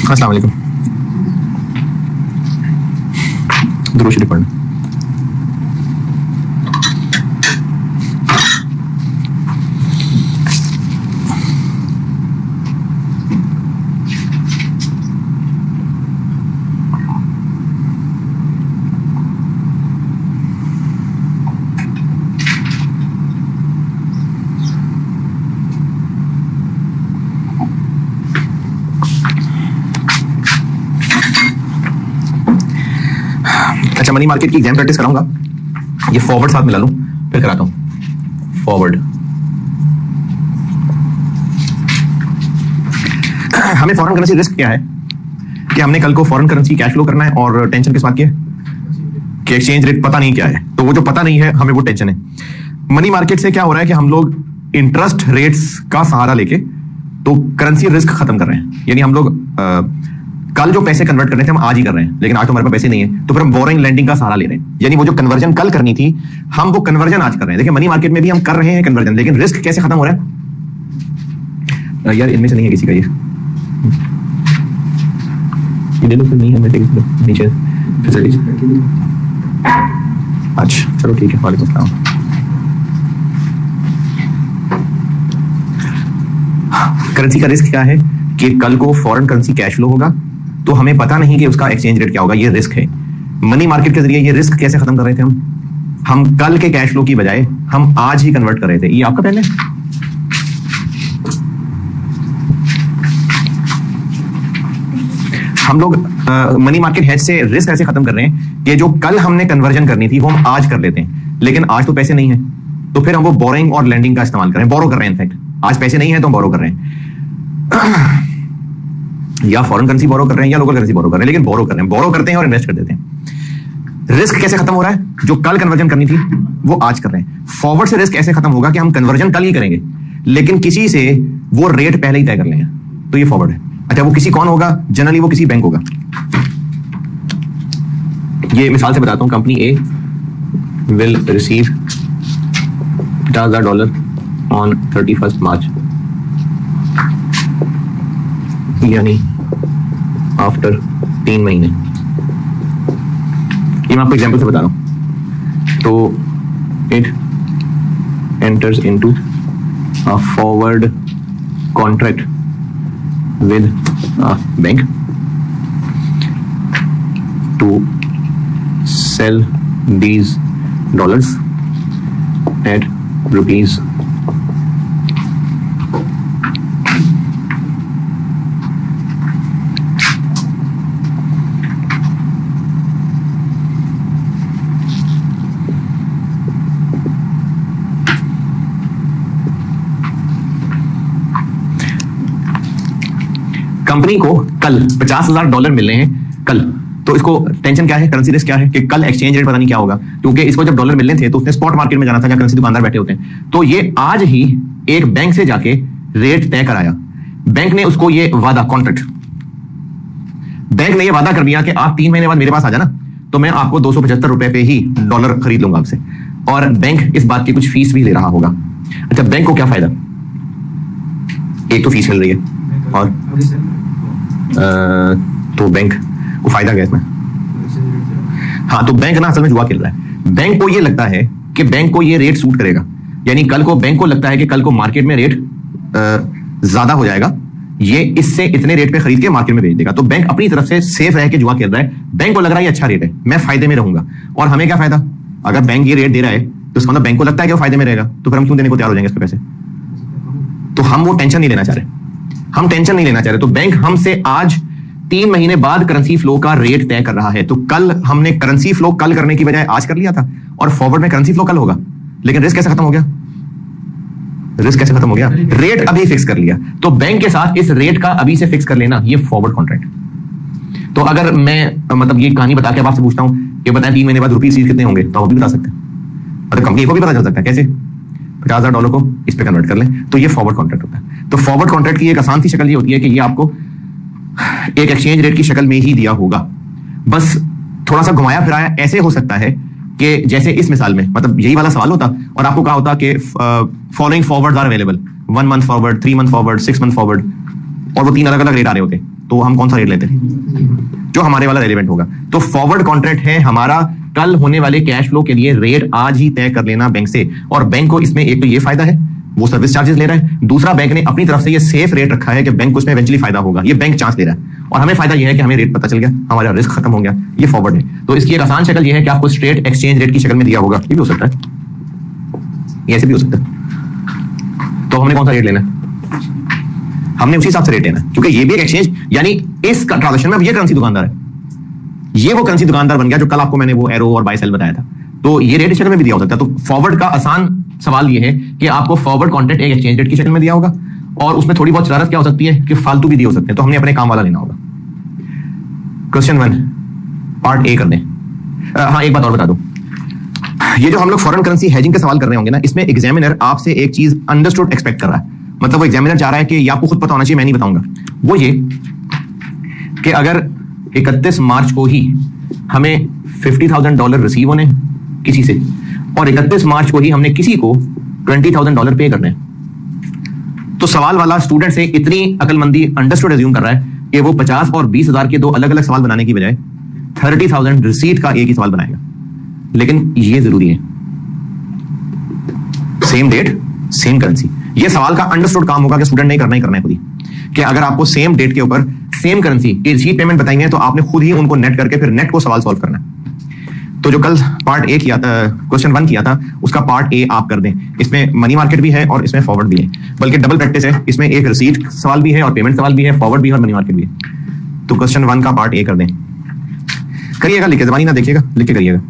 अस्सलाम वालेकुम। दुरूद शरीफ पढ़ना। अच्छा, मनी मार्केट की एग्जाम प्रैक्टिस कराऊंगा। ये फॉरवर्ड साथ मिला लूं, फिर कराता हूं फॉरवर्ड। हमें फॉरेन करेंसी रिस्क क्या है कि हमने कल को फॉरेन करेंसी कैश फ्लो करना है और टेंशन किस बात की है कि एक्सचेंज रेट पता नहीं क्या है। तो वो जो पता नहीं है हमें वो टेंशन है। मनी मार्केट से क्या हो रहा है कि हम लोग इंटरेस्ट रेट्स का सहारा लेके तो करेंसी रिस्क खत्म कर रहे हैं। यानी हम लोग कल जो पैसे कन्वर्ट करने थे हम आज ही कर रहे हैं, लेकिन आज तो हमारे पास पैसे नहीं है, तो फिर हम बोरिंग लेंडिंग का सहारा ले रहे हैं। यानी वो जो कन्वर्जन कल करनी थी हम वो कन्वर्जन आज कर रहे हैं। देखिए मनी मार्केट में भी हम कर रहे हैं कन्वर्जन, लेकिन रिस्क कैसे खत्म हो रहा है? यार इनमें से नहीं है किसी का ये दे दो, फिर नहीं है मेरे नीचे फैसिलिटीज। अच्छा चलो ठीक है, वालेकुम अस्सलाम। करेंसी का रिस्क क्या है कि कल को फॉरेन करेंसी कैश फ्लो होगा तो हमें पता नहीं कि उसका एक्सचेंज रेट क्या होगा, ये रिस्क है। मनी मार्केट के जरिए ये रिस्क कैसे खत्म कर रहे थे हम कल के कैश फ्लो की बजाय हम आज ही कन्वर्ट कर रहे थे। ये आपका पहले हम लोग मनी मार्केट हेज से रिस्क ऐसे खत्म कर रहे हैं कि जो कल हमने कन्वर्जन करनी थी वो हम आज कर लेते हैं, लेकिन आज तो पैसे नहीं है तो फिर हम वो बोरिंग और लैंडिंग का इस्तेमाल कर रहे हैं, बोरो कर रहे हैं। इनफैक्ट आज पैसे नहीं है तो हम बोरो कर रहे हैं या फॉरेन करेंसी बोरो कर रहे हैं या लोकल करेंसी बोरो कर रहे हैं, लेकिन बोरो कर रहे हैं, बोरो करते हैं और इन्वेस्ट कर देते हैं। रिस्क कैसे खत्म हो रहा है? जो कल कन्वर्जन करनी थी वो आज कर रहे हैं। फॉरवर्ड से रिस्क ऐसे खत्म होगा कि हम कन्वर्जन कल ही करेंगे, लेकिन किसी से वो रेट पहले ही तय कर लेंगे, तो ये फॉरवर्ड है। अच्छा वो किसी कौन होगा? जनरली वो किसी बैंक होगा। ये मिसाल से बताता हूं, company A will receive $50,000 on 31 मार्च, यानी आफ्टर 3 महीने। ये मैं आपको एग्जांपल से बता रहा हूं। तो it enters into a forward contract with a bank to sell these dollars at rupees 50,000। Company को कल $50,000 मिल रहे हैं कल, तो इसको टेंशन क्या है? करेंसी रिस्क क्या है कि कल एक्सचेंज रेट पता नहीं क्या होगा, क्योंकि इसको जब डॉलर मिलने थे तो उसने स्पॉट मार्केट में जाना था जहां करेंसी दुकानदार बैठे होते हैं। तो ये आज ही एक बैंक से जाके रेट तय कराया। बैंक ने उसको ये वादा कॉन्ट्रैक्ट, बैंक ने ये वादा कर दिया कि आप 3 महीने बाद मेरे पास आ जाना तो मैं आपको $275 पे ही डॉलर खरीद लूंगा आपसे, और बैंक इस बात की कुछ फीस भी ले रहा होगा। अच्छा बैंक को क्या फायदा? एक तो फीस मिल रही है और तो बैंक को फायदा क्या इसमें? हाँ तो बैंक ना असल में जुआ खेल रहा है। बैंक को ये लगता है कि बैंक को ये रेट सूट करेगा, यानी कल को बैंक को लगता है कि कल को मार्केट में रेट ज्यादा हो जाएगा, ये इससे इतने रेट पे खरीद के मार्केट में बेच देगा। तो बैंक अपनी तरफ से सेफ रह के जुआ खेल रहा है। बैंक को लग रहा है ये अच्छा रेट है, मैं फायदे में रहूंगा। और हमें क्या फायदा? अगर बैंक ये रेट दे रहा है तो इसका मतलब बैंक को लगता है कि वो फायदे में रहेगा, तो फिर हम क्यों देने को तैयार हो जाएंगे इस पे पैसे? तो हम वो टेंशन नहीं लेना चाह रहे, हम टेंशन नहीं लेना चाह रहे। तो बैंक हमसे आज 3 महीने बाद करेंसी फ्लो का रेट तय कर रहा है। तो कल हमने करेंसी फ्लो कल करने की बजाय आज कर लिया था, और फॉरवर्ड में करेंसी फ्लो कल होगा, लेकिन रिस्क कैसे खत्म हो गया? रिस्क कैसे खत्म हो गया? रेट अभी फिक्स कर लिया। तो बैंक के साथ इस रेट का अभी से फिक्स कर लेना, ये फॉरवर्ड कॉन्ट्रैक्ट। तो अगर मैं मतलब ये कहानी बता के आपसे पूछता हूं कि बताएं 3 महीने बाद रुपीस कितने होंगे, तो आप भी बता सकते हैं, मतलब कंपनी को भी पता चल सकता है। कैसे? $50,000 को इस पे कन्वर्ट कर लें, तो ये फॉरवर्ड कॉन्ट्रैक्ट होता है। तो फॉरवर्ड कॉन्ट्रैक्ट की एक आसान सी शक्ल ये होती है कि ये आपको एक एक्सचेंज रेट की शक्ल में ही दिया होगा, बस थोड़ा सा घुमाया फिराया। ऐसे हो सकता है कि जैसे इस मिसाल में मतलब यही वाला सवाल होता और आपको कहा होता कि following forward are available, 1 month forward, 3 month forward, 6 month forward, और वो 3 अलग अलग रेट आ रहे होते। तो हम कौन सा रेट लेते हैं? जो हमारे वाला रेलिवेंट होगा। तो फॉरवर्ड कॉन्ट्रैक्ट है हमारा कल होने वाले कैश फ्लो के लिए रेट आज ही तय कर लेना बैंक से, और बैंक को इसमें एक तो ये फायदा है, वो सर्विस चार्जेस ले रहा है, दूसरा बैंक ने अपनी तरफ से ये सेफ रेट रखा है कि बैंक को इसमें इवेंचुअली फायदा होगा, ये बैंक चांस ले रहा है, और हमें फायदा ये है कि हमें रेट पता चल गया, हमारा रिस्क खत्म हो गया, ये फॉरवर्ड है। तो इसकी एक आसान शक्ल ये है कि आपको स्ट्रेट एक्सचेंज रेट की शक्ल में दिया होगा, ये भी हो सकता है, ये ऐसे भी हो सकता है। तो हमने कौन सा रेट लेना है? हमने उसी हिसाब से रेट लेना है, क्योंकि ये भी एक एक्सचेंज, यानी इस ट्रांजेक्शन में अब ये करेंसी दुकानदार है, ये वो करेंसी दुकानदार बन गया जो कल आपको मैंने वो एरो और बाय सेल बताया था। तो ये रेट शक्ल में भी दिया हो सकता है। तो फॉरवर्ड का आसान सवाल ये है कि आपको फॉरवर्ड कॉन्ट्रैक्ट एक एक्सचेंज रेट की शक्ल में दिया होगा, और उसमें थोड़ी बहुत शरारत क्या हो सकती है कि फालतू भी दिए हो सकते हैं, तो हमने अपने काम वाला लेना होगा। क्वेश्चन 1 पार्ट ए कर दें। हाँ, एक बात और बता दूं, ये जो हम लोग फॉरेन करेंसी हेजिंग के सवाल कर रहे होंगे ना, इसमें एग्जामिनर आपसे एक चीज अंडरस्टूड एक्सपेक्ट कर रहा है। मतलब वो एग्जामिनर चाह रहा है कि ये आपको खुद पता होना चाहिए, मैं नहीं बताऊंगा। वो ये कि अगर 31 मार्च को ही हमें $50,000 रिसीव होने किसी से, और 31 मार्च को ही हमने किसी को $20,000 पे करने, तो सवाल वाला स्टूडेंट से इतनी अकलमंदी अंडरस्टूड एज्यूम कर रहा है कि वो 50 और 20,000 के दो अलग अलग सवाल बनाने की बजाय 30,000 रिसीट का एक ही सवाल बनाएगा। लेकिन ये जरूरी है, सेम डेट सेम करेंसी। ये सवाल का अंडरस्टूड काम होगा कि स्टूडेंट नहीं करना ही करना है खुद ही, कि अगर आपको सेम डेट के ऊपर सेम करेंसी की रिसीट पेमेंट बताएंगे तो आपने खुद ही उनको नेट करके फिर नेट को सवाल सॉल्व करना है। तो जो कल पार्ट ए किया था, क्वेश्चन 1 किया था, उसका पार्ट ए आप कर दें। इसमें मनी मार्केट भी है और इसमें फॉरवर्ड भी है, बल्कि डबल प्रैक्टिस है। इसमें एक रिसीट सवाल भी है और पेमेंट सवाल भी है, फॉरवर्ड भी है और मनी मार्केट भी है। तो क्वेश्चन 1 का पार्ट ए कर दें। करिएगा, लिख के जबानी ना देखिएगा, लिख के करिएगा।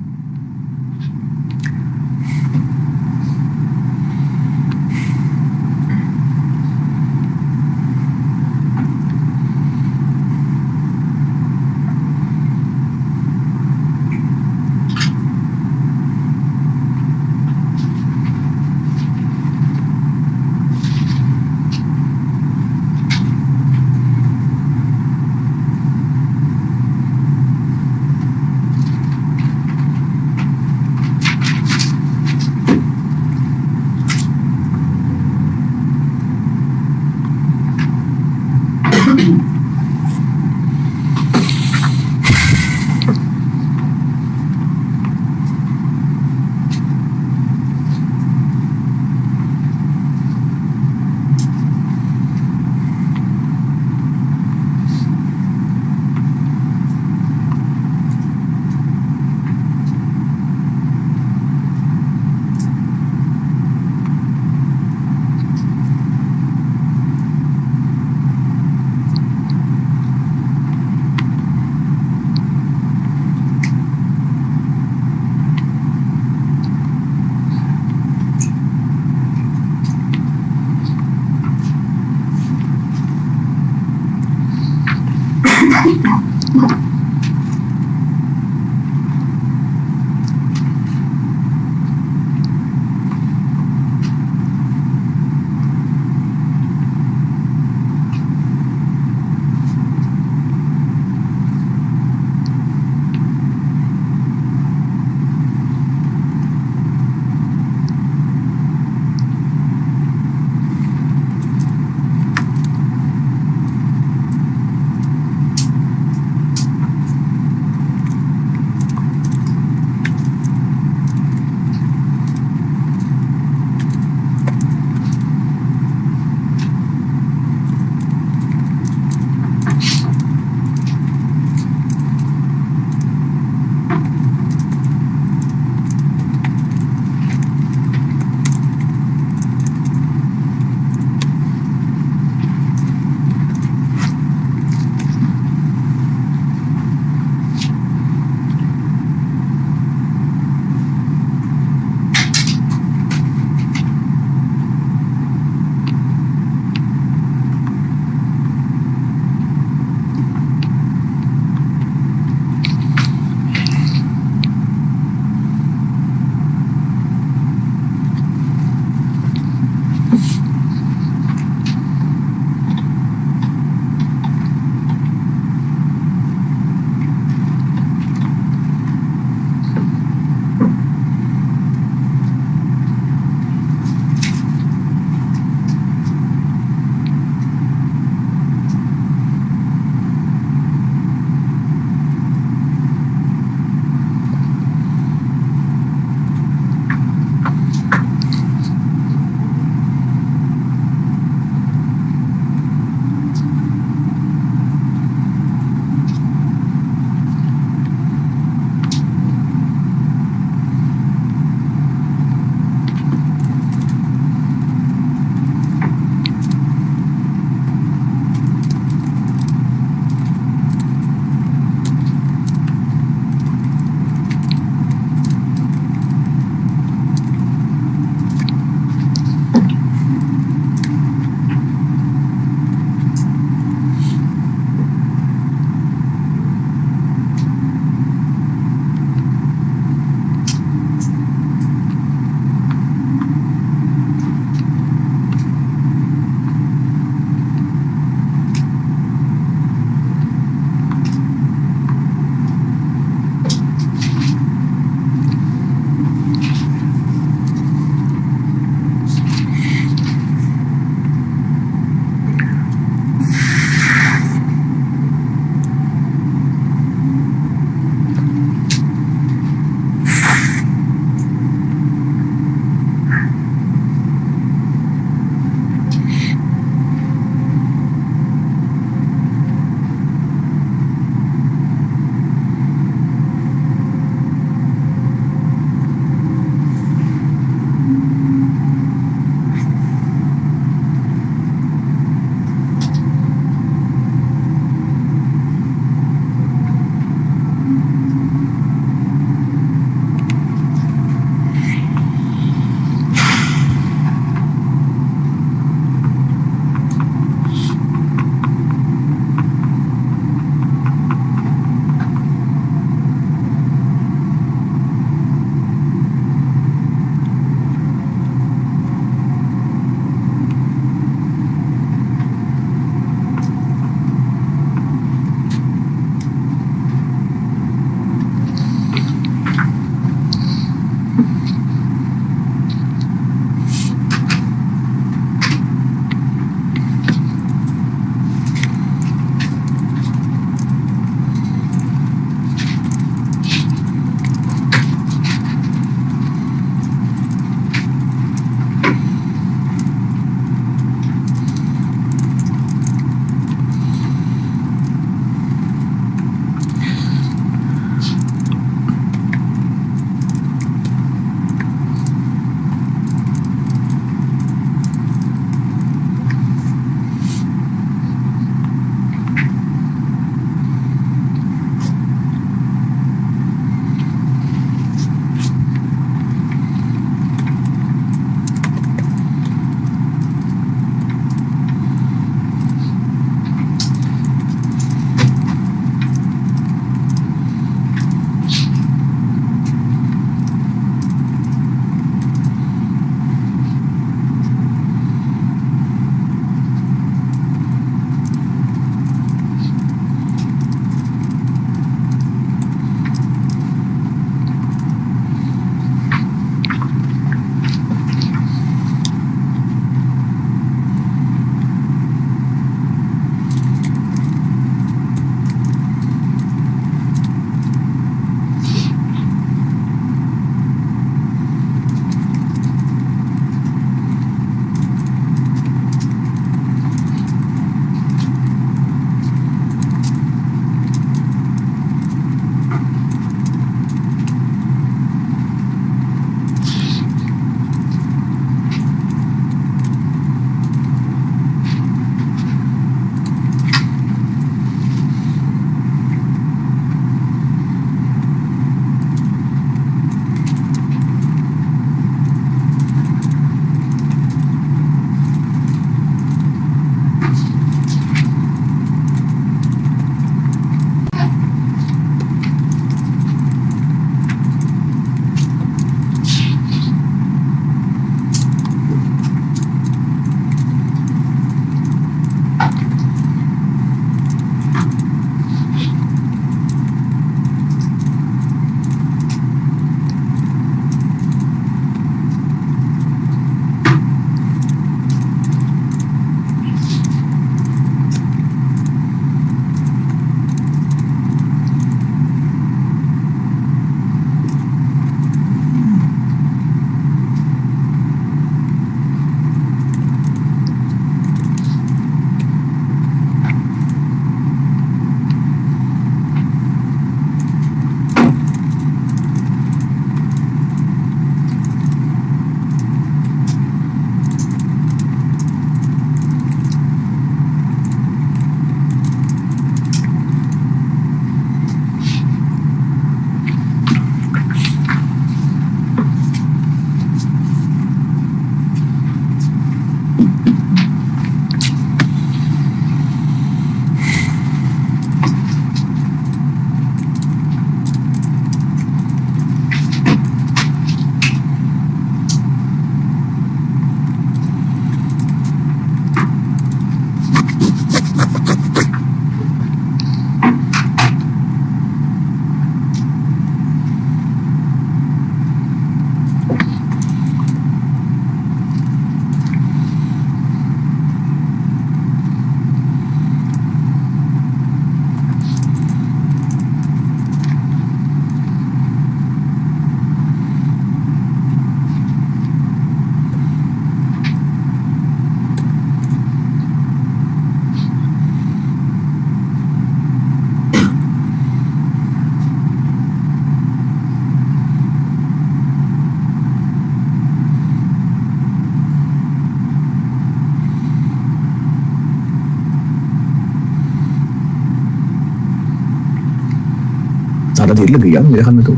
ज्यादा देर लग गई यार मेरे ख्याल में तो।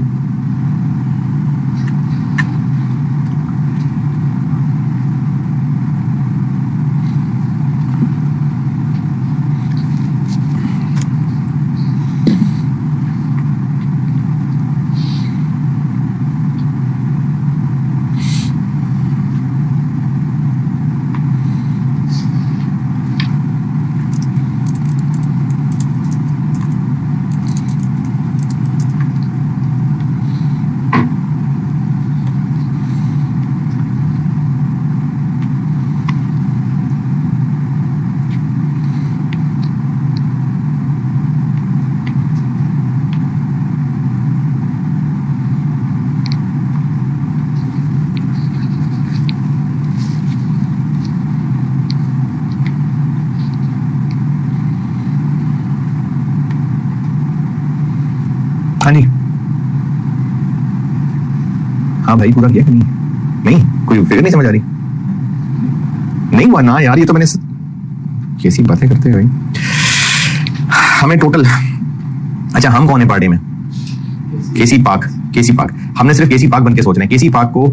हाँ जी, हाँ भाई पूरा किया कि नहीं? नहीं कोई फिगर नहीं समझ आ रही? नहीं हुआ ना यार, ये तो मैंने कैसी बातें करते हैं भाई। हमें टोटल, अच्छा हम कौन है पार्टी में? केसी पाक। केसी पाक, हमने सिर्फ केसी पाक बन के सोचना है। केसी पाक को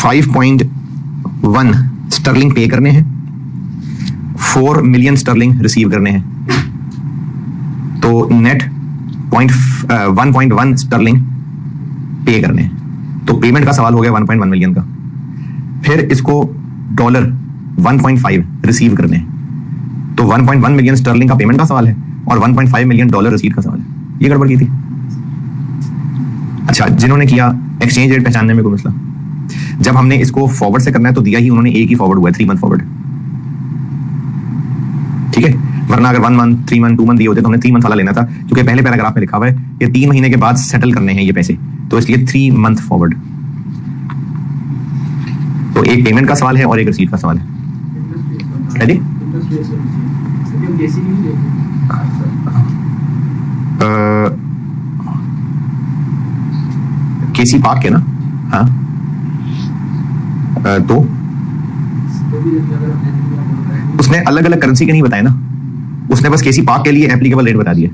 5.1 स्टर्लिंग पे करने हैं, 4 मिलियन स्टर्लिंग रिसीव करने हैं, तो नेट 1.1 स्टर्लिंग पे करने हैं। तो पेमेंट का सवाल हो गया 1.1 मिलियन का। फिर इसको डॉलर 1.5 रिसीव करने हैं, तो 1.1 मिलियन स्टर्लिंग का पेमेंट का सवाल है और 1.5 मिलियन डॉलर रिसीव का सवाल है। ये गड़बड़ की थी। अच्छा, जिन्होंने किया एक्सचेंज रेट पहचानने में कोई मसला? जब हमने इसको फॉरवर्ड से करना है तो दिया ही उन्होंने एक ही फॉरवर्ड हुआ है, 3 मंथ फॉरवर्ड। ठीक है, वरना अगर 1 मंथ 3 मंथ 2 मंथ दिए होते तो हमने 3 मंथ वाला लेना था, क्योंकि पहले पैराग्राफ में लिखा हुआ है ये 3 महीने के बाद सेटल करने हैं ये पैसे, तो इसलिए 3 मंथ फॉरवर्ड। तो एक पेमेंट का सवाल है और एक रिसीव का सवाल है। केसी पाक के ना, हाँ तो उसने अलग अलग करेंसी के नहीं बताए ना, उसने बस केसी पाक के लिए एप्लीकेबल रेट बता दिया।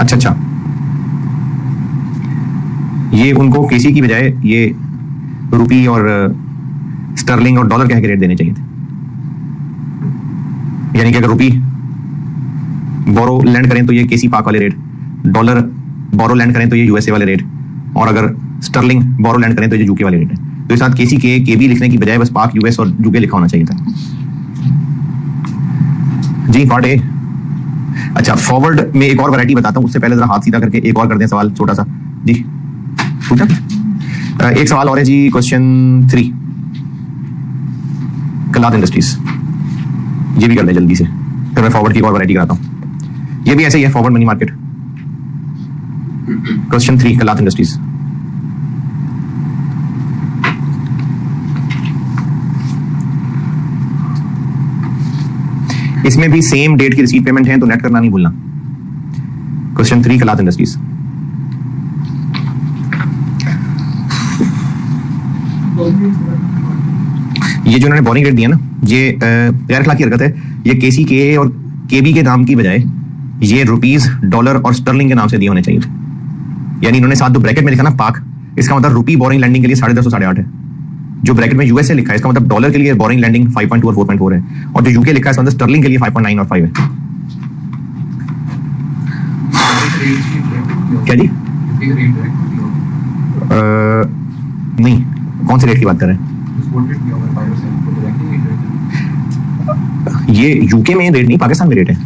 अच्छा, ये उनको केसी की बजाय ये रुपी और स्टर्लिंग और डॉलर कह के रेट देने चाहिए थे। यानी कि अगर रुपी बोरो लैंड करें तो ये केसी पाक वाले रेट, डॉलर बोरो लैंड करें तो ये यूएसए वाले रेट, और अगर स्टर्लिंग बोरो लैंड करें तो ये यूके वाले रेट है। तो इस साथ केसी के बी लिखने की बजाय बस पाक, यूएस और यूके लिखा होना चाहिए था। जी पार्ट ए। अच्छा, फॉरवर्ड में एक और वैरायटी बताता हूं, उससे पहले जरा हाथ सीधा करके एक और कर दें सवाल छोटा सा। जी पूछा, एक सवाल और है जी, क्वेश्चन 3 कलात इंडस्ट्रीज, ये भी कर लें जल्दी से, फिर मैं फॉरवर्ड की और वैरायटी कराता हूं। ये भी ऐसे ही है, फॉरवर्ड मनी मार्केट। क्वेश्चन 3 कलात इंडस्ट्रीज। इसमें भी सेम डेट की रिसीट पेमेंट है, तो नेट करना नहीं भूलना। क्वेश्चन 3 कलात इंडस्ट्रीज। ये जो उन्होंने बोरिंग रेट दिया ना, ये गैर अखलाकी हरकत है। ये केसी के और केबी के नाम की बजाय ये रुपीज, डॉलर और स्टर्लिंग के नाम से दिए होने चाहिए थे। यानी इन्होंने साथ जो ब्रैकेट में लिखा ना पाक, इसका मतलब रुपी बोरिंग लैंडिंग के लिए 10.5 और 8.5 है। जो ब्रैकेट में यूएसए लिखा है इसका मतलब डॉलर के लिए बोरिंग लैंडिंग 5.2 और 4.4 है, और जो यूके लिखा है इसका मतलब स्टर्लिंग के लिए 5.9 और 5 है। क्या जी? नहीं, कौन से रेट की बात कर रहे हैं? ये यूके में रेट नहीं, पाकिस्तान में रेट है।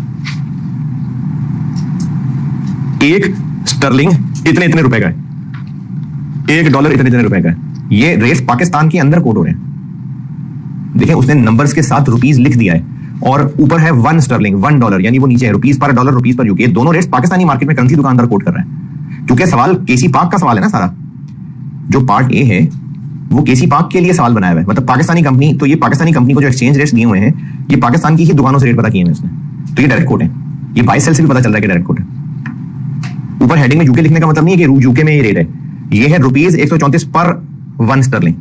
एक स्टर्लिंग इतने इतने रुपए का है, एक डॉलर इतने इतने रुपए का है। ये रेट पाकिस्तान के अंदर कोड हो रहे हैं। देखिए उसने नंबर्स के साथ रुपीस लिख दिया है, और ऊपर है 1 स्टर्लिंग 1 डॉलर, यानी वो नीचे है रुपीस पर डॉलर, रुपीस पर यूके। दोनों रेट्स पाकिस्तानी मार्केट में करेंसी दुकानदार कोड कर रहे हैं। क्योंकि सवाल केसी पाक का सवाल है ना सारा, जो पार्ट ए है वो केसी पाक के लिए सवाल बनाया हुआ है, मतलब पाकिस्तानी कंपनी, तो ये पाकिस्तानी कंपनी को जो एक्सचेंज रेट्स दिए हुए हैं ये पाकिस्तान की ही दुकानों से रेट पता किए हैं इसने, तो ये डायरेक्ट कोट है, ये बाय सेल से भी पता चल रहा है कि डायरेक्ट कोट है। ऊपर हेडिंग में यूके लिखने का मतलब नहीं है कि यूके में ये रेट है, ये है ₹134 पर 1 स्टर्लिंग।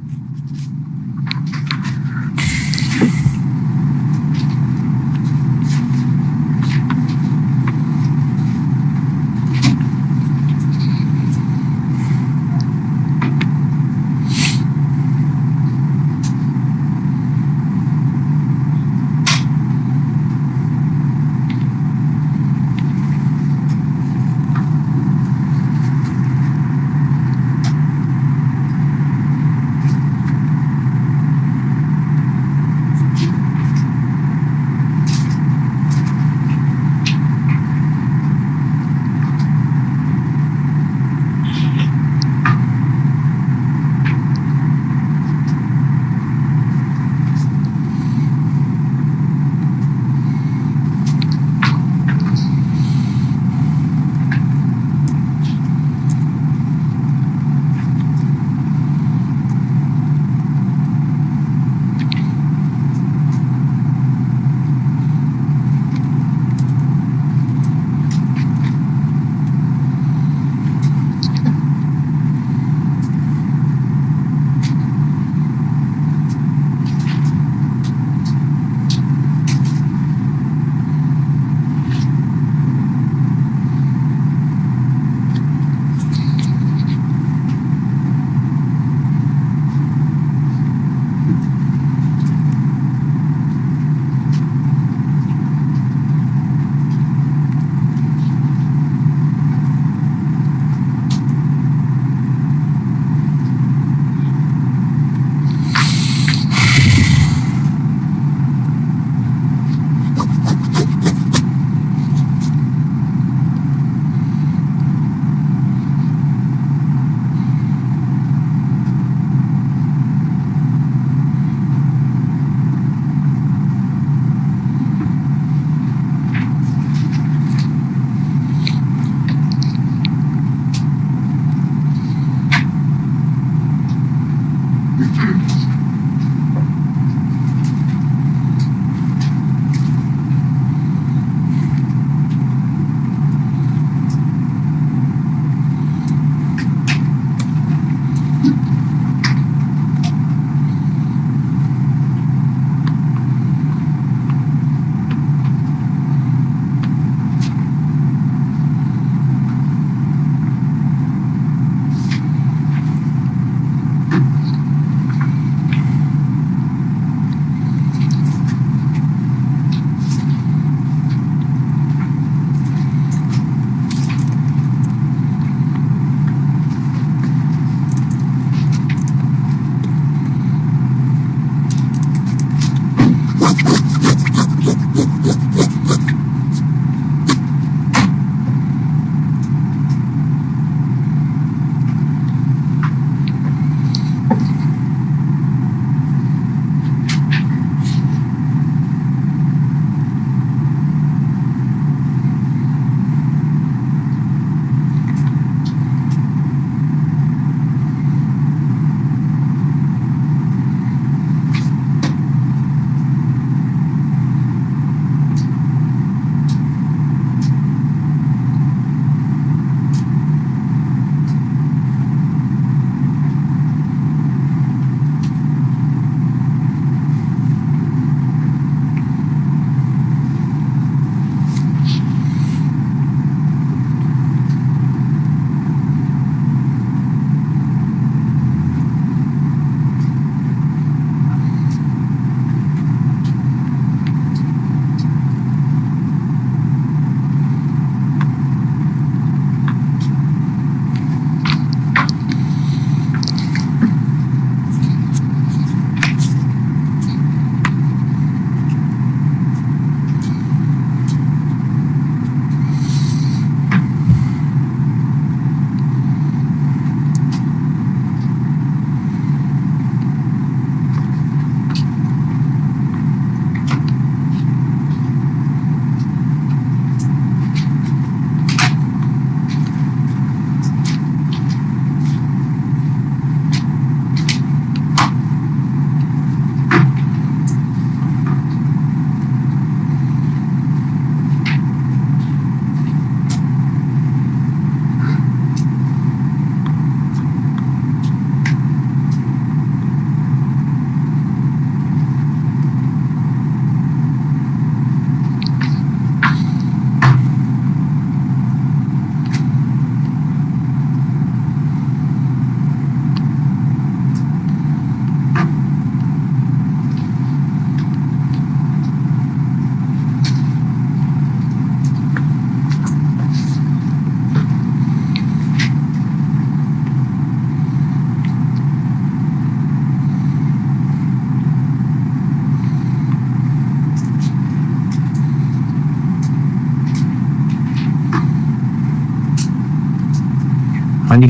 हाँ जी,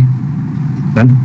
डन।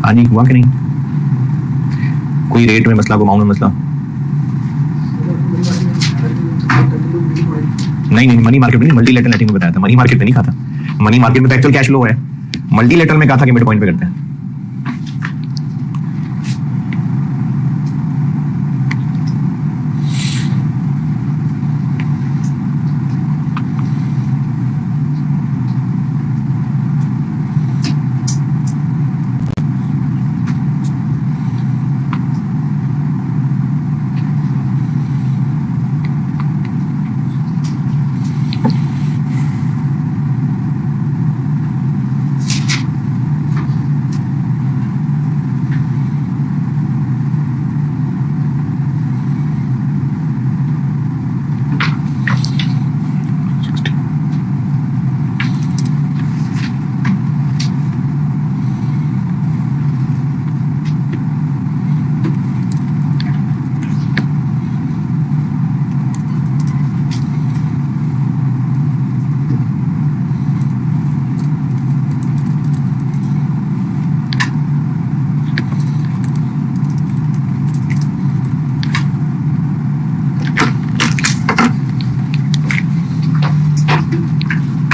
हाँ जी, हुआ कि नहीं? कोई रेट में मसला, कोई अमाउंट में मसला? नहीं, मनी मार्केट में नहीं, मल्टीलेटरल नेटिंग में बताया था। मनी मार्केट में नहीं कहा था। मनी मार्केट में तो एक्चुअल कैश फ्लो है। मल्टीलेटरल में कहा था कि मिड पॉइंट पे करते हैं।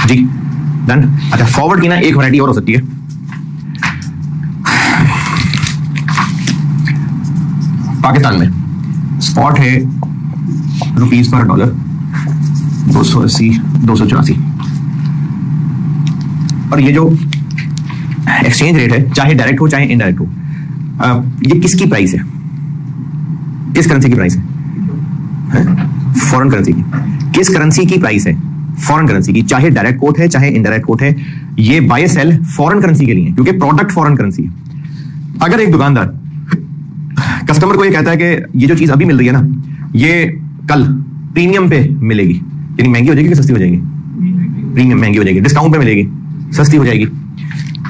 जी डन। अच्छा, फॉरवर्ड की ना एक वैरायटी और हो सकती है। पाकिस्तान में स्पॉट है रुपीज पर डॉलर 280 284, और ये जो एक्सचेंज रेट है, चाहे डायरेक्ट हो चाहे इनडायरेक्ट हो, ये किसकी प्राइस है? किस करेंसी की प्राइस है? फॉरेन करेंसी की। किस करेंसी की प्राइस है? फॉरेन करेंसी की। चाहे डायरेक्ट कोट है चाहे इनडायरेक्ट कोट है, ये बाय सेल फॉरेन करेंसी के लिए, क्योंकि प्रोडक्ट फॉरेन करेंसी है। अगर एक दुकानदार कस्टमर को ये कहता है कि ये जो चीज अभी मिल रही है ना, ये कल प्रीमियम पे मिलेगी, यानी महंगी हो जाएगी कि सस्ती हो जाएगी? प्रीमियम महंगी हो जाएगी, डिस्काउंट पे मिलेगी, सस्ती हो जाएगी।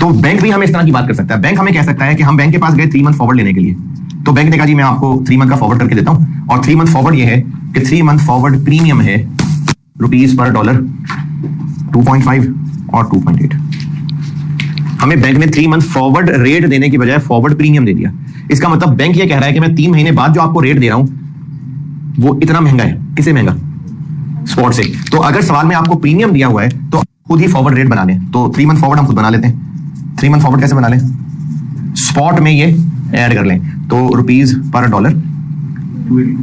तो बैंक भी हमें इस तरह की बात कर सकता है। बैंक हमें कह सकता है कि हम बैंक के पास गए 3 मंथ फॉरवर्ड लेने के लिए, तो बैंक ने कहा जी मैं आपको 3 मंथ का फॉरवर्ड करके देता हूं, और 3 मंथ फॉरवर्ड ये है कि 3 मंथ फॉरवर्ड प्रीमियम है रुपीज पर डॉलर 2.5 और 2.8। हमें बैंक ने 3 मंथ फॉरवर्ड रेट देने की बजाय फॉरवर्ड प्रीमियम दे दिया। इसका मतलब बैंक ये कह रहा है कि मैं 3 महीने बाद जो आपको रेट दे रहा हूं वो इतना महंगा है। किससे महंगा? स्पॉट से। तो अगर सवाल में आपको प्रीमियम दिया हुआ है तो खुद ही फॉरवर्ड रेट बना लें। तो 3 मंथ फॉरवर्ड हम खुद बना लेते हैं। 3 मंथ फॉरवर्ड कैसे बना लें? स्पॉट में ये ऐड कर लें, तो रुपीज पर डॉलर,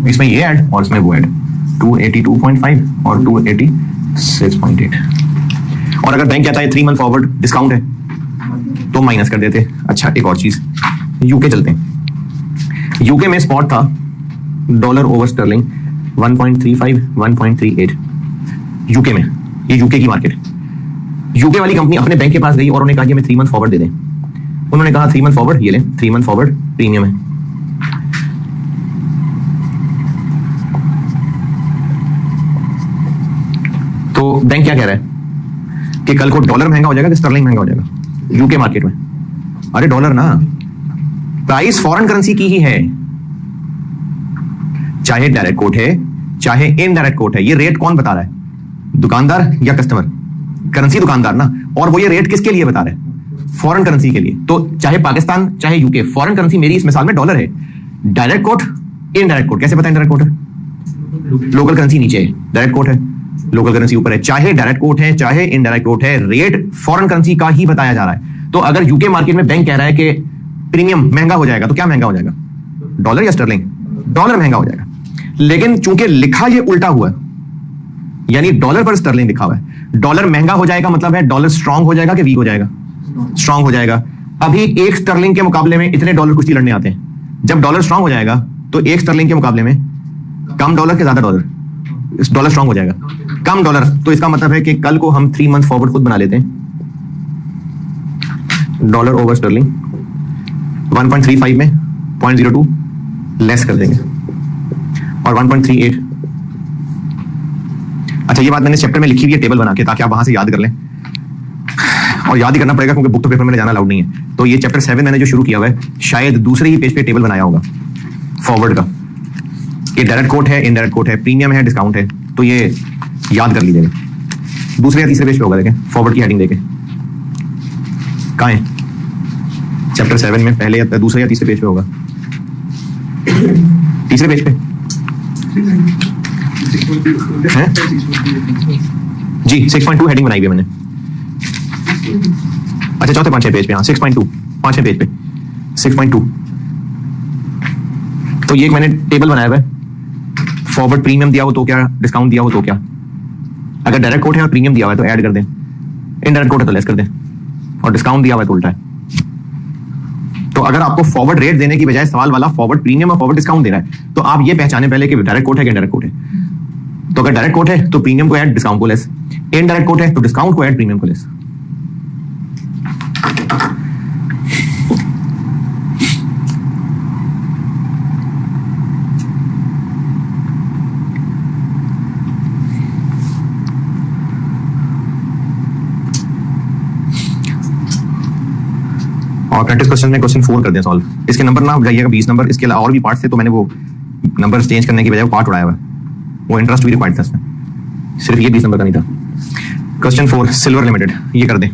इसमें ये ऐड और इसमें वो ऐड, 282.5 और 286.8। और अगर बैंक कहता है 3 मंथ फॉरवर्ड डिस्काउंट है तो माइनस कर देते। अच्छा, एक और चीज, यूके चलते हैं। यूके में स्पॉट था डॉलर ओवर स्टर्लिंग 1.35 1.38। यूके में, ये यूके की मार्केट है। यूके वाली कंपनी अपने बैंक के पास गई और उन्होंने कहा कि हमें 3 मंथ फॉरवर्ड दे दें। उन्होंने कहा 3 मंथ फॉरवर्ड ये लें, 3 मंथ फॉरवर्ड प्रीमियम है। तो बैंक क्या कह रहा है कि कल को डॉलर महंगा हो जाएगा कि स्टर्लिंग महंगा हो जाएगा यूके मार्केट में? अरे डॉलर ना, प्राइस फॉरेन करेंसी की ही है, चाहे डायरेक्ट कोट है चाहे इनडायरेक्ट कोट है। ये रेट कौन बता रहा है? दुकानदार या कस्टमर? करेंसी दुकानदार ना। और वो ये रेट किसके लिए बता रहा है? फॉरेन करेंसी के लिए, तो चाहे पाकिस्तान चाहे यूके, फॉरेन करेंसी मेरी इस मिसाल में डॉलर है। डायरेक्ट कोट, इनडायरेक्ट कोट, कैसे पता इनडायरेक्ट कोट है? लोकल करेंसी नीचे है, डायरेक्ट कोट है, लोकल करेंसी ऊपर है। चाहे डायरेक्ट कोट है चाहे इनडायरेक्ट कोट है, रेट फॉरेन करेंसी का ही बताया जा रहा है। तो अगर यूके मार्केट में बैंक कह रहा है कि प्रीमियम महंगा हो जाएगा, तो क्या महंगा हो जाएगा? डॉलर या स्टर्लिंग? डॉलर महंगा हो जाएगा। लेकिन चूंकि लिखा ये उल्टा हुआ है, यानी डॉलर पर स्टर्लिंग लिखा हुआ है, डॉलर महंगा हो जाएगा मतलब है डॉलर स्ट्रांग हो जाएगा कि वीक हो जाएगा? स्ट्रांग हो जाएगा। अभी एक स्टर्लिंग के मुकाबले में इतने डॉलर कुश्ती लड़ने आते हैं। जब डॉलर स्ट्रांग हो जाएगा तो एक स्टर्लिंग के मुकाबले में कम डॉलर के ज्यादा डॉलर, डॉलर स्ट्रांग हो जाएगा, कम डॉलर। तो इसका मतलब है कि कल को हम 3 मंथ फॉरवर्ड खुद बना लेते हैं, डॉलर ओवर स्टर्लिंग 1.35 में 0.02 लेस कर देंगे और 1.38। अच्छा, ये बात मैंने चैप्टर में लिखी हुई है टेबल बना के, ताकि आप वहां से याद कर लें, और याद ही करना पड़ेगा क्योंकि बुक टू पेपर में जाना अलाउड नहीं है। तो ये चैप्टर 7 मैंने जो शुरू किया हुआ है, शायद दूसरे ही पेज पे टेबल बनाया होगा फॉरवर्ड का। ये डायरेक्ट कोट है, इनडायरेक्ट कोट है, प्रीमियम है, डिस्काउंट है, तो ये याद कर लीजिएगा। दूसरे या तीसरे पेज पे होगा, देखें फॉरवर्ड की हेडिंग देखें कहाँ है चैप्टर 7 में, पहले या दूसरे या तीसरे पेज पे होगा? तीसरे पेज पे है जी। 6.2 हेडिंग बनाई हुई है मैंने। अच्छा, चौथे पांचवें पेज पे, हाँ 6.2, पांचवें पेज पे 6.2। तो ये एक मैंने टेबल बनाया हुआ है, फॉरवर्ड प्रीमियम दिया हो तो क्या, डिस्काउंट दिया हो तो क्या। अगर डायरेक्ट कोट है और प्रीमियम दिया हुआ है तो ऐड कर दें, इनडायरेक्ट कोट है तो लेस कर दें, और डिस्काउंट दिया हुआ है तो उल्टा है। तो अगर आपको फॉरवर्ड रेट देने की बजाय सवाल वाला फॉरवर्ड प्रीमियम और फॉरवर्ड डिस्काउंट दे रहा है, तो आप ये पहचाने पहले कि डायरेक्ट कोट है कि इनडायरेक्ट कोट है। तो अगर डायरेक्ट कोट है तो प्रीमियम को ऐड, डिस्काउंट को लेस, इनडायरेक्ट कोट है तो डिस्काउंट को ऐड, प्रीमियम को लेस। और प्रैक्टिस क्वेश्चन में क्वेश्चन 4 कर दें सॉल्व। इसके नंबर ना जाइएगा 20 नंबर, इसके अलावा और भी पार्ट थे, तो मैंने वो नंबर चेंज करने की बजाय वो पार्ट उड़ाया हुआ है, वो इंटरेस्ट भी रिक्वायर्ड था इसमें, सिर्फ ये 20 नंबर का नहीं था। क्वेश्चन 4 सिल्वर लिमिटेड, ये कर दें,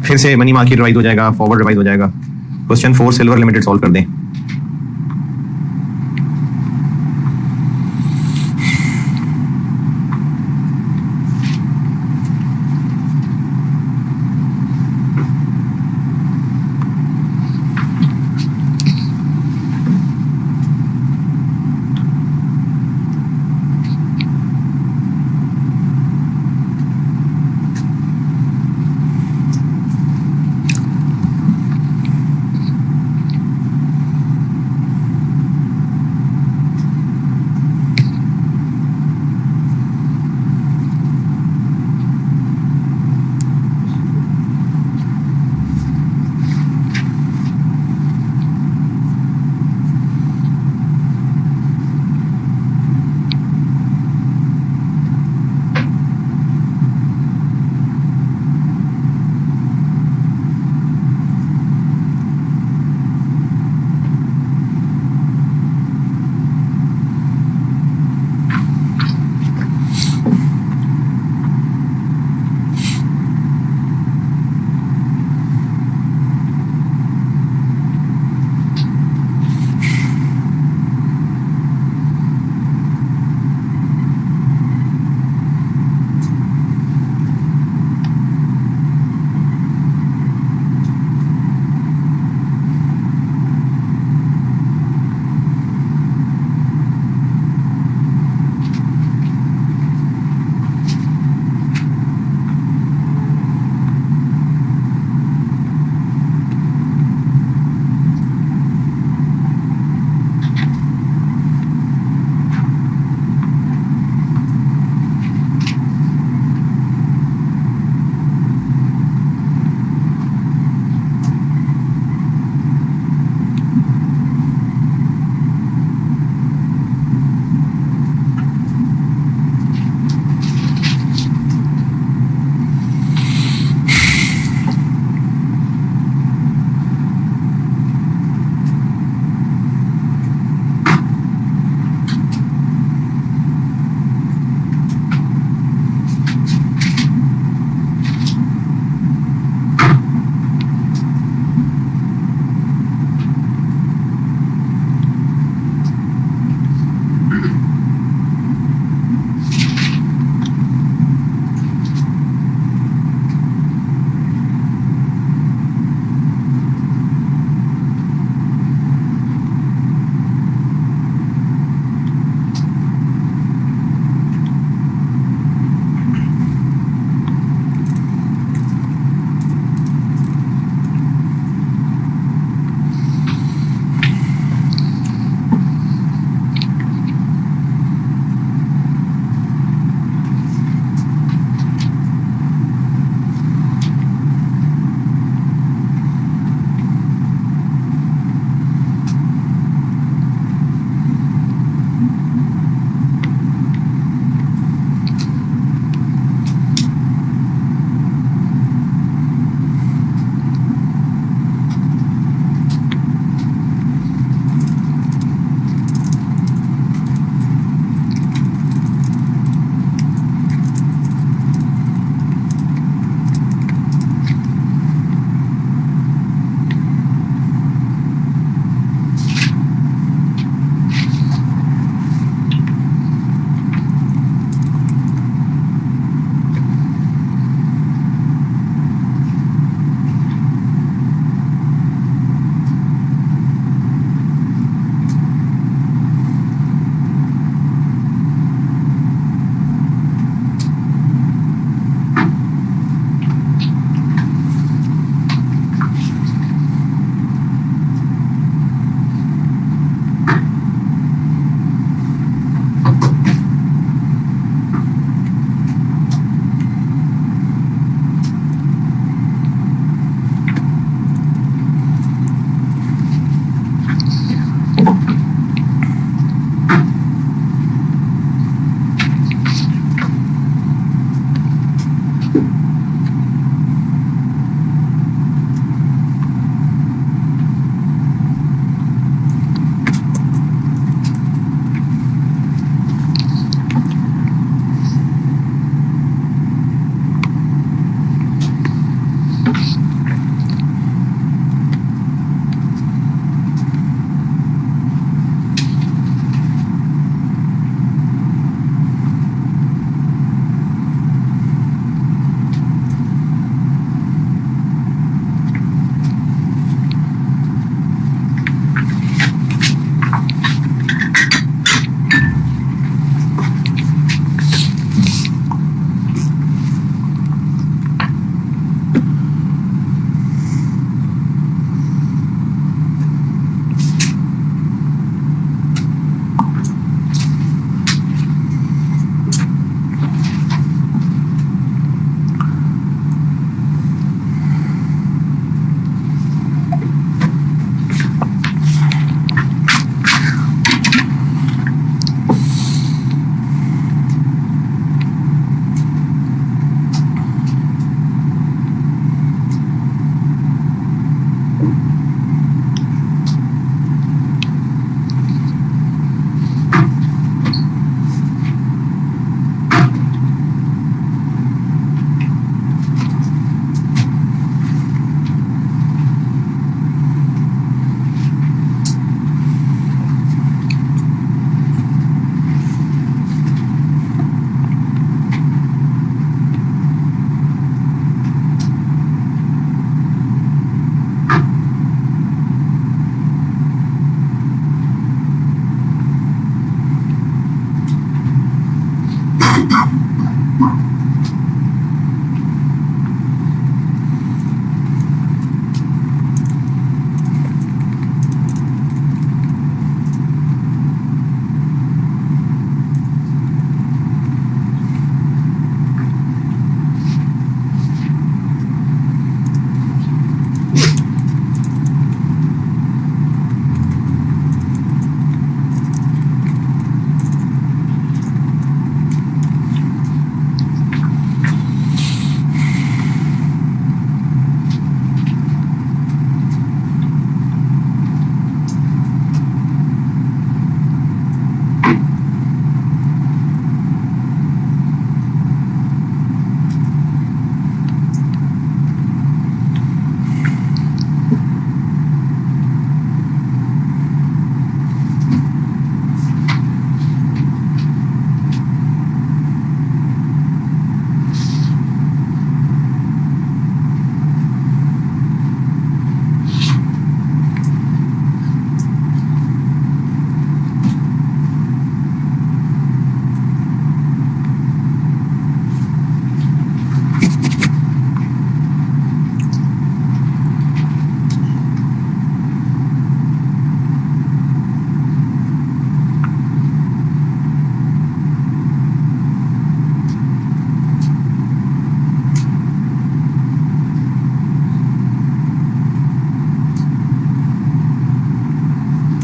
फिर से मनी मार्केट रिवाइज हो जाएगा, फॉरवर्ड रिवाइज हो जाएगा। क्वेश्चन 4 सिल्वर लिमिटेड सॉल्व कर दें।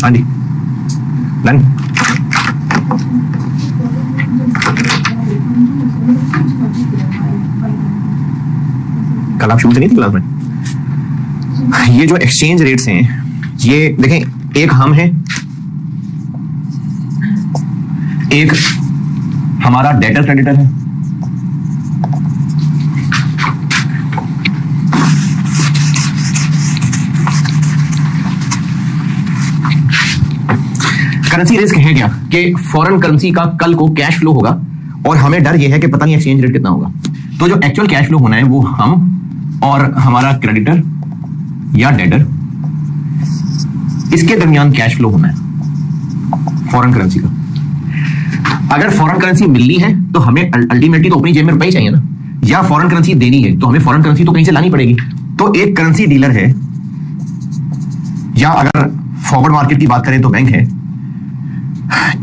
हाँ जी डन। कल आप शुरू से नहीं थी क्लास में? ये जो एक्सचेंज रेट्स हैं, ये देखें, एक हम हैं, एक हमारा डेटर क्रेडिटर है, करेंसी रिस्क है क्या कि फॉरेन करेंसी का कल को कैश फ्लो होगा और हमें डर यह है कि पता नहीं एक्सचेंज रेट कितना होगा। तो जो एक्चुअल कैश फ्लो होना है वो हम और हमारा क्रेडिटर या डेटर, इसके दरमियान कैश फ्लो होना है फॉरेन करेंसी का। अगर फॉरेन करेंसी मिलनी है तो हमें अल्टीमेटली तो अपनी जेब में रुपए ही चाहिए ना, या फॉरेन करेंसी देनी है तो हमें फॉरेन करेंसी तो कहीं से लानी पड़ेगी। तो एक करेंसी डीलर है, या अगर फॉरवर्ड मार्केट की बात करें तो बैंक है,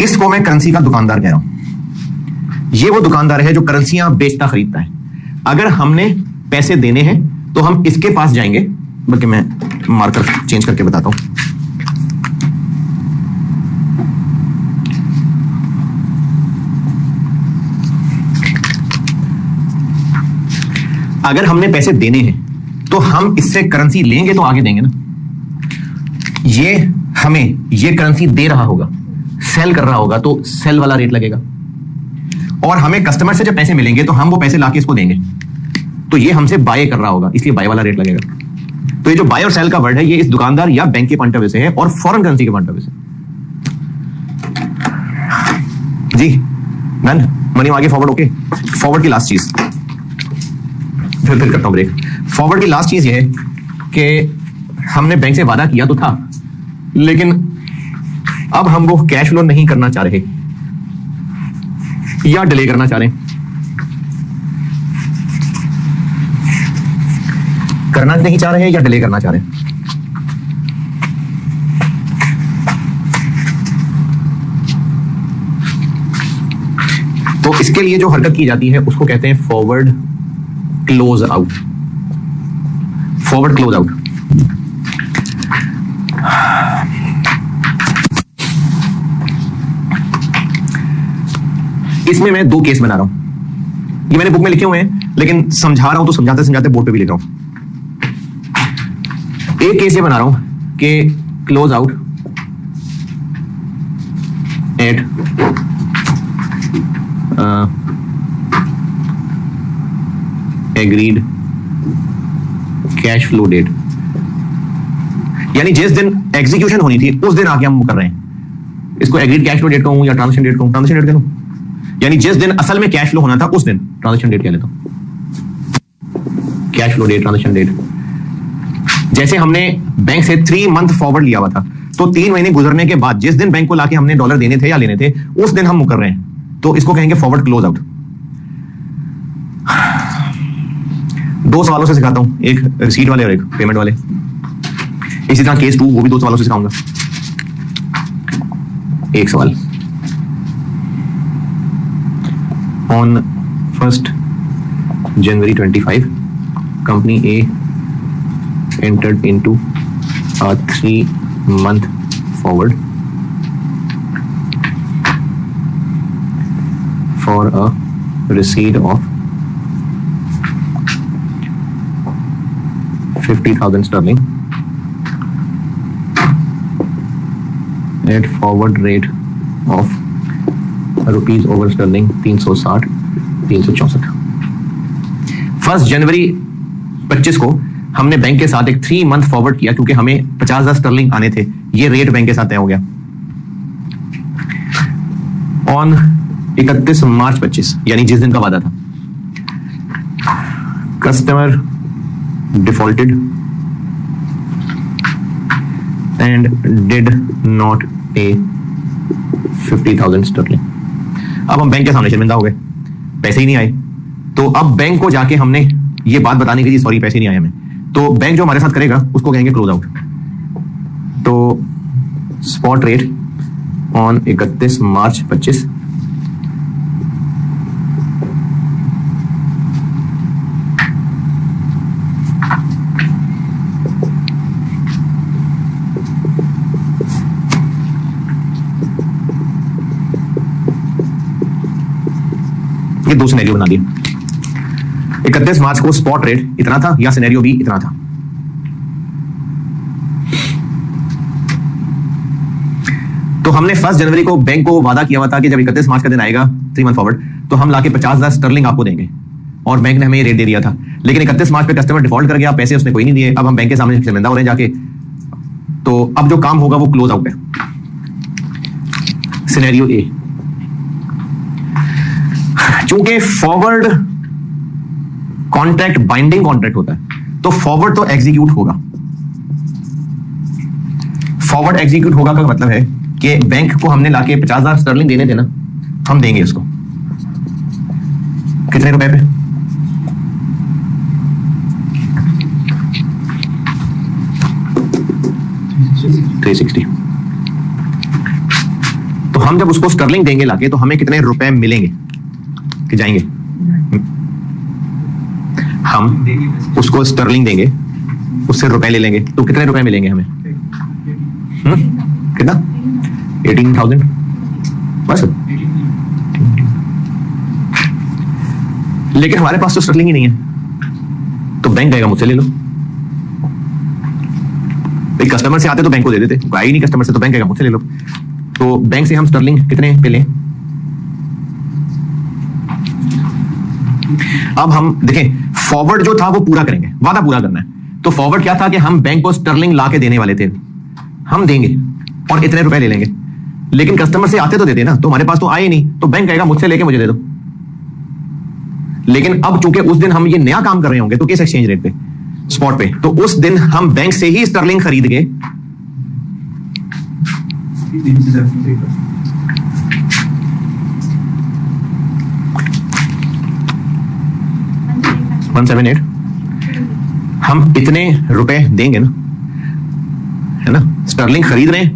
इसको मैं करेंसी का दुकानदार कह रहा हूं। ये वो दुकानदार है जो करेंसियां बेचता खरीदता है। अगर हमने पैसे देने हैं तो हम इसके पास जाएंगे, बल्कि मैं मार्कर चेंज करके बताता हूं। अगर हमने पैसे देने हैं तो हम इससे करेंसी लेंगे तो आगे देंगे ना। ये हमें ये करेंसी दे रहा होगा, सेल कर रहा होगा तो सेल वाला रेट लगेगा, और हमें कस्टमर से जब पैसे मिलेंगे तो हम वो पैसे लाके इसको देंगे, तो ये हमसे बाय कर रहा होगा, इसलिए बाय वाला रेट लगेगा। तो ये जो बाय और सेल का वर्ड है, ये इस दुकानदार या बैंक के पॉइंट ऑफ व्यू से है और फॉरेन करेंसी के पॉइंट ऑफ व्यू से। जी डन, मनी आगे फॉरवर्ड। ओके, फॉरवर्ड की लास्ट चीज, फिर करता हूं ब्रेक। फॉरवर्ड की लास्ट चीज ये है कि हमने बैंक से वादा किया तो था, लेकिन अब हम वो कैश फ्लो नहीं करना चाह रहे या डिले करना चाह रहे हैं। करना नहीं चाह रहे हैं या डिले करना चाह रहे हैं। तो इसके लिए जो हरकत की जाती है उसको कहते हैं forward close out. Forward close out. इसमें मैं दो केस बना रहा हूं, ये मैंने बुक में लिखे हुए हैं, लेकिन समझा रहा हूं तो समझाते समझाते बोर्ड पे भी लिख रहा हूं। एक केस ये बना रहा हूं कि close out at agreed cash flow date, यानी जिस दिन एग्जीक्यूशन होनी थी उस दिन आके हम कर रहे हैं। इसको एग्रीड कैश फ्लो डेट कहूं या ट्रांजैक्शन डेट कहूं? ट्रांजैक्शन डेट कह दूं, यानी जिस दिन असल में कैश फ्लो होना था उस दिन ट्रांजैक्शन डेट कह लेता हूं। Cash flow date, transaction date. जैसे हमने बैंक से 3 मंथ फॉरवर्ड लिया हुआ था, तो 3 महीने गुजरने के बाद जिस दिन बैंक को लाके हमने डॉलर देने थे या लेने थे उस दिन हम मुकर रहे हैं, तो इसको कहेंगे फॉरवर्ड क्लोज आउट। 2 सवालों से सिखाता हूं, एक रिसीट वाले और एक पेमेंट वाले। इसी तरह केस 2 वो भी 2 सवालों से सिखाऊंगा। एक सवाल, on 1st January 25 company A entered into a 3-month forward for a receipt of 50,000 sterling at forward rate of rupees over sterling 360 364। 1 जनवरी 25 को हमने बैंक के साथ एक 3 मंथ फॉरवर्ड किया क्योंकि हमें 50,000 स्टर्लिंग आने थे। ये रेट बैंक के साथ तय हो गया। ऑन 31 मार्च 25, यानी जिस दिन का वादा था, customer defaulted and did not पे 50,000 स्टर्लिंग। अब हम बैंक के सामने शर्मिंदा हो गए, पैसे ही नहीं आए। तो अब बैंक को जाके हमने ये बात बताने के लिए, सॉरी पैसे नहीं आए हमें, तो बैंक जो हमारे साथ करेगा उसको कहेंगे क्लोज आउट। तो स्पॉट रेट ऑन 31 मार्च 25 $50,000 के दो सिनेरियो बना दिए। 31 मार्च को स्पॉट रेट इतना था या सिनेरियो बी इतना था। तो हमने 1 जनवरी को बैंक को वादा किया हुआ था कि जब 31 मार्च का दिन आएगा 3 मंथ फॉरवर्ड तो हम लाके 50,000 स्टर्लिंग आपको देंगे, और बैंक ने हमें ये रेट दे दिया था। लेकिन 31 मार्च पे कस्टमर डिफॉल्ट कर गया, पैसे उसने कोई नहीं दिए। अब हम बैंक के सामने शर्मिंदा हो रहे हैं जाके। तो अब जो काम होगा वो क्लोज आउट है। सिनेरियो ए, चूंकि फॉरवर्ड कॉन्ट्रैक्ट बाइंडिंग कॉन्ट्रैक्ट होता है तो फॉरवर्ड तो एग्जीक्यूट होगा। फॉरवर्ड एग्जीक्यूट होगा का मतलब है कि बैंक को हमने लाके 50,000 स्टर्लिंग देने देना, हम देंगे उसको कितने रुपए पे? $360। तो हम जब उसको स्टर्लिंग देंगे लाके तो हमें कितने रुपए मिलेंगे कि जाएंगे? हम उसको स्टर्लिंग देंगे, उससे रुपए ले लेंगे, तो कितने रुपए मिलेंगे हमें? कितना? 18,000 बस। लेकिन हमारे पास तो स्टर्लिंग ही नहीं है, तो बैंक कहेगा मुझसे ले लो। कस्टमर से आते तो बैंक को दे देते, आई नहीं कस्टमर से तो बैंक कहेगा मुझसे ले लो। तो बैंक से हम स्टर्लिंग कितने पे लें? अब हम देखें, फॉरवर्ड जो था वो पूरा करेंगे, वादा पूरा करना है। तो फॉरवर्ड क्या था कि हम बैंक को स्टर्लिंग ला के देने वाले थे, हम देंगे और इतने रुपए ले लेंगे। लेकिन कस्टमर से आते तो देते ना, तो हमारे पास तो आए नहीं, तो बैंक कहेगा मुझसे लेके मुझे दे दो। लेकिन अब चूंकि उस दिन हम ये नया काम कर रहे होंगे तो किस एक्सचेंज रेट पे? स्पॉट पे। तो उस दिन हम बैंक से ही स्टर्लिंग खरीद के 178 हम इतने रुपए देंगे ना, है ना? स्टर्लिंग खरीद रहे हैं,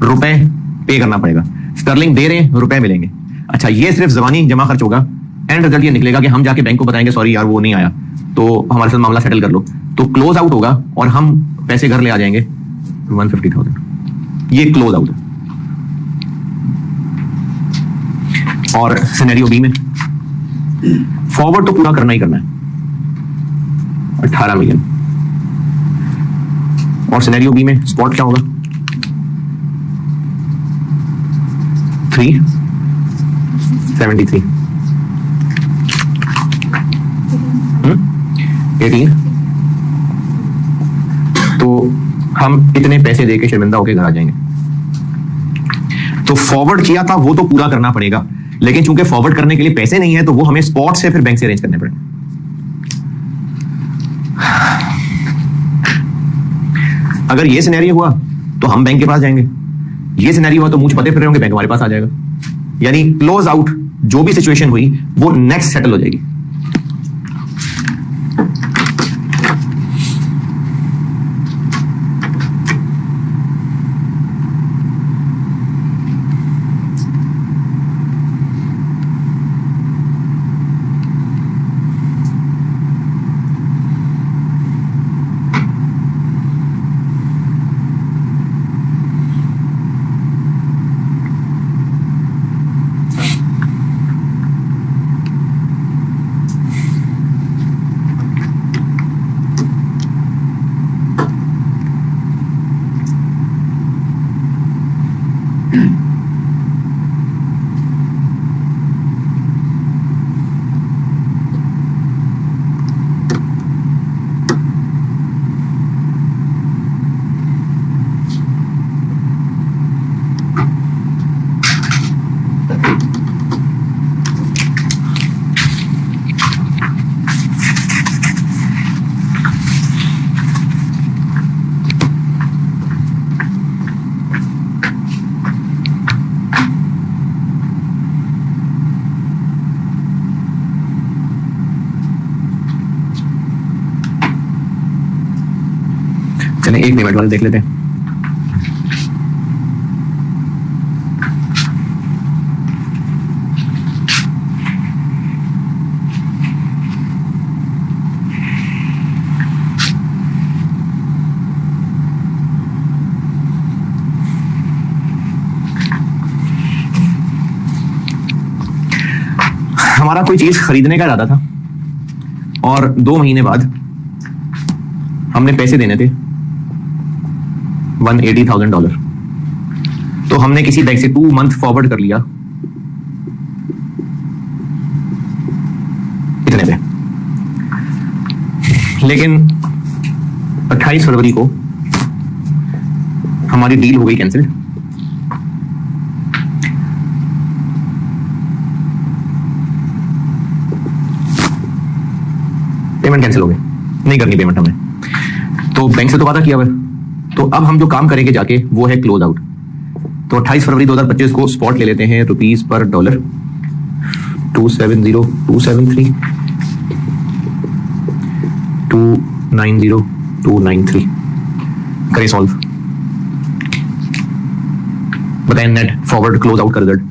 रुपए पे करना पड़ेगा। स्टर्लिंग दे रहे हैं, रुपए मिलेंगे। अच्छा, ये सिर्फ जबानी जमा खर्च होगा। एंड रिजल्ट ये निकलेगा कि हम जाके बैंक को बताएंगे सॉरी यार वो नहीं आया, तो हमारे साथ मामला सेटल कर लो। तो क्लोज आउट होगा और हम पैसे घर ले आ जाएंगे 150,000। ये क्लोज आउट है। और सिनेरियो बी में फॉरवर्ड तो पूरा करना ही करना है, 18 मिलियन। और सिनेरियो बी में स्पॉट क्या होगा? 373 18। तो हम इतने पैसे देके शर्मिंदा होकर घर आ जाएंगे। तो फॉरवर्ड किया था वो तो पूरा करना पड़ेगा, लेकिन चूंकि फॉरवर्ड करने के लिए पैसे नहीं है तो वो हमें स्पॉट से फिर बैंक से अरेंज करने पड़े। अगर ये सिनेरियो हुआ तो हम बैंक के पास जाएंगे, ये सिनेरियो हुआ तो मुझ पते फिर रहे होंगे, बैंक हमारे पास आ जाएगा। यानी क्लोज आउट जो भी सिचुएशन हुई वो नेक्स्ट सेटल हो जाएगी। चलिए एक पेमेंट वाले देख लेते हैं। हमारा हमारा कोई चीज खरीदने का इरादा था और 2 महीने बाद हमने पैसे देने थे $180,000, तो हमने किसी बैंक से 2 मंथ फॉरवर्ड कर लिया इतने पे। लेकिन 28 फरवरी को हमारी डील हो गई कैंसिल। पेमेंट कैंसिल हो गई, नहीं करनी पेमेंट हमें, तो बैंक से तो वादा किया हुआ है। तो अब हम जो काम करेंगे जाके वो है क्लोज आउट। तो 28 फरवरी 2025 को स्पॉट ले लेते हैं रुपीस पर डॉलर 270,273 290,293। करें सॉल्व, बताएं नेट फॉरवर्ड क्लोज आउट का रिजल्ट।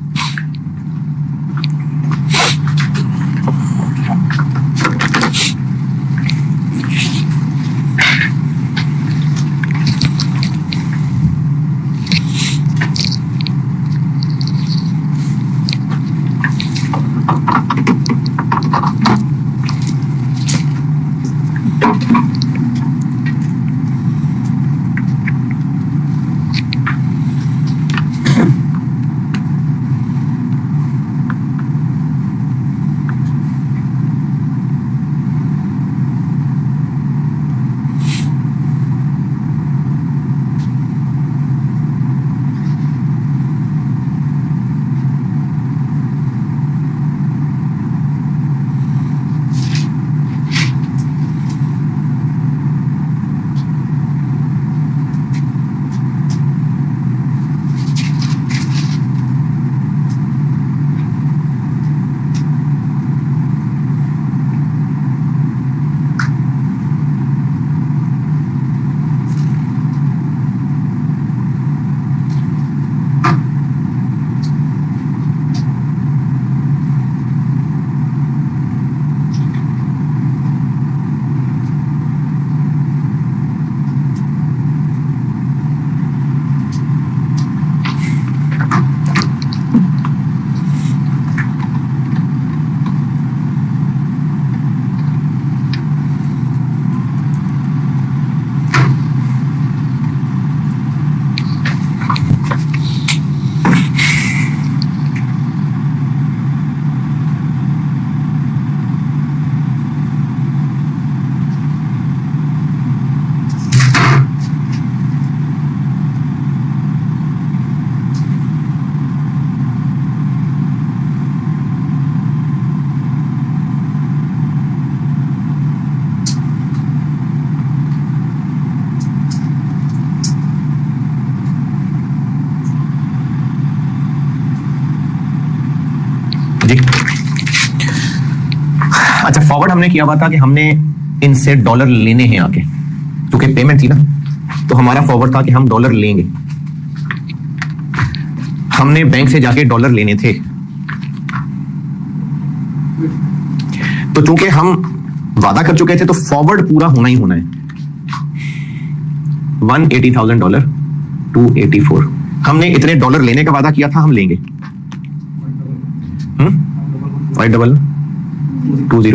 अच्छा, फॉरवर्ड हमने किया हुआ था कि हमने इनसे डॉलर लेने हैं आके, क्योंकि पेमेंट थी ना, तो हमारा फॉरवर्ड था कि हम डॉलर लेंगे। हमने बैंक से जाके डॉलर लेने थे, तो चूंकि हम वादा कर चुके थे तो फॉरवर्ड पूरा होना ही होना है। $180,000 284, हमने इतने डॉलर लेने का वादा किया था, हम लेंगे। 520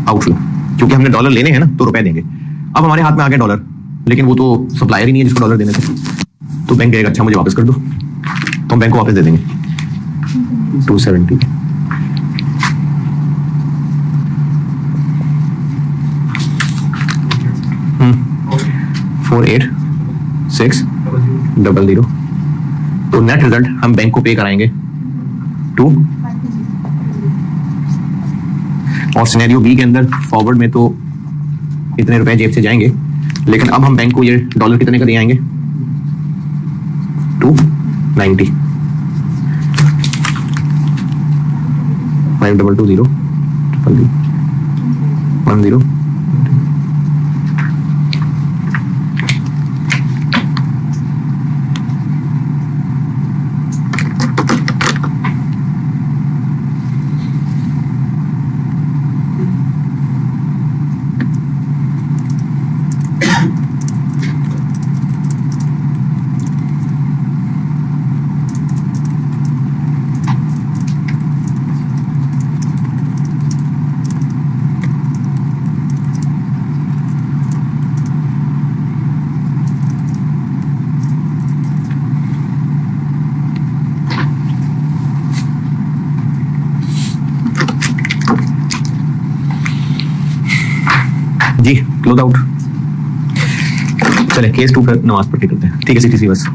आउटफ्लो, क्योंकि हमने डॉलर लेने हैं ना तो रुपए देंगे। अब हमारे हाथ में आ गए डॉलर, लेकिन वो तो सप्लायर ही नहीं है जिसको डॉलर देने थे, तो बैंक कहेगा अच्छा मुझे वापस कर दो, तो हम बैंक को वापस दे देंगे 270। $48,600। तो नेट रिजल्ट हम बैंक को पे कराएंगे 2। और सिनेरियो बी के अंदर फॉरवर्ड में तो इतने रुपए जेब से जाएंगे, लेकिन अब हम बैंक को ये डॉलर कितने का दे आएंगे 290। 5220 10। जी क्लोज आउट। चले केस 2 पर नमाज पढ़ के करते हैं, ठीक है सीटीसी बस।